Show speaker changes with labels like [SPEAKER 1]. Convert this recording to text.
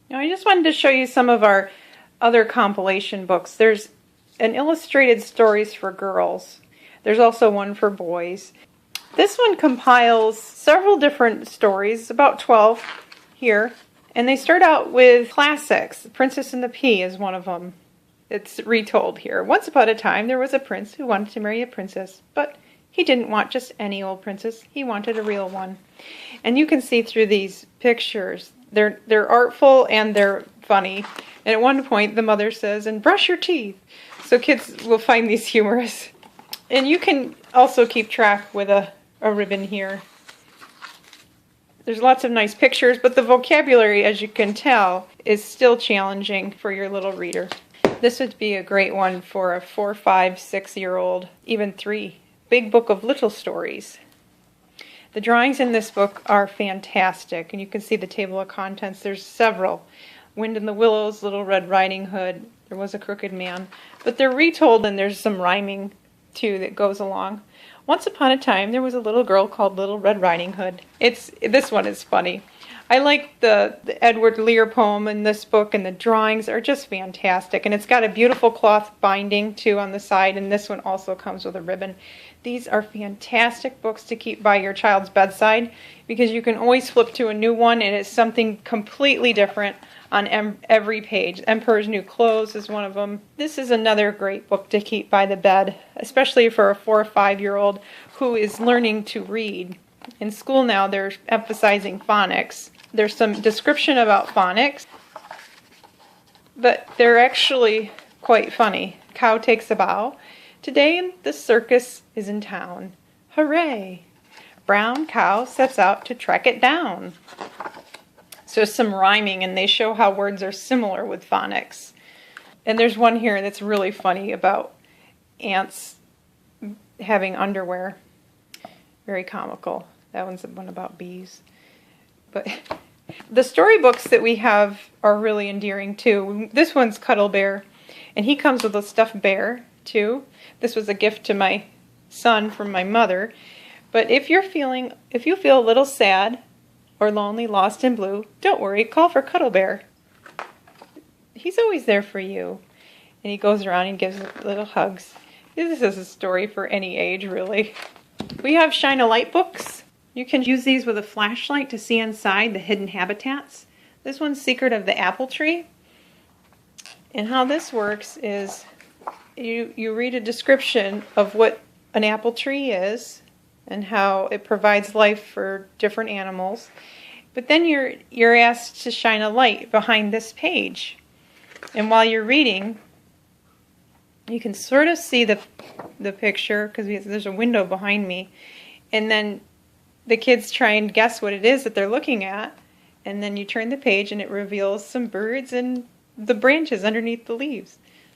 [SPEAKER 1] Now I just wanted to show you some of our other compilation books. There's an illustrated stories for girls. There's also one for boys. This one compiles several different stories, about 12 here. And they start out with classics. Princess and the Pea is one of them. It's retold here. Once upon a time, there was a prince who wanted to marry a princess, but he didn't want just any old princess. He wanted a real one. And you can see through these pictures, they're artful and they're funny. And at one point, the mother says, "And brush your teeth." So kids will find these humorous. And you can also keep track with a ribbon here. There's lots of nice pictures, but the vocabulary, as you can tell, is still challenging for your little reader. This would be a great one for a 4, 5, 6-year-old, even 3. Big Book of Little Stories. The drawings in this book are fantastic, and you can see the table of contents. There's several. Wind in the Willows, Little Red Riding Hood, There Was a Crooked Man. But they're retold, and there's some rhyming, too, that goes along. Once upon a time, there was a little girl called Little Red Riding Hood. This one is funny. I like the Edward Lear poem in this book, and the drawings are just fantastic. And it's got a beautiful cloth binding, too, on the side, and this one also comes with a ribbon. These are fantastic books to keep by your child's bedside because you can always flip to a new one, and it's something completely different on every page. Emperor's New Clothes is one of them. This is another great book to keep by the bed, especially for a 4 or 5-year-old who is learning to read. In school now, they're emphasizing phonics. There's some description about phonics, but they're actually quite funny. Cow takes a bow. Today the circus is in town. Hooray! Brown cow sets out to track it down. So some rhyming, and they show how words are similar with phonics. And there's one here that's really funny about ants having underwear. Very comical. That one's the one about bees. But the storybooks that we have are really endearing too. This one's Cuddle Bear, and he comes with a stuffed bear too. This was a gift to my son from my mother. But if you feel a little sad or lonely, lost and blue, don't worry, call for Cuddle Bear. He's always there for you. And he goes around and gives little hugs. This is a story for any age, really. We have Shine a Light books. You can use these with a flashlight to see inside the hidden habitats. This one's Secret of the Apple Tree. And how this works is you read a description of what an apple tree is and how it provides life for different animals. But then you're asked to shine a light behind this page. And while you're reading, you can sort of see the picture because there's a window behind me. And then the kids try and guess what it is that they're looking at. And then you turn the page and it reveals some birds and the branches underneath the leaves.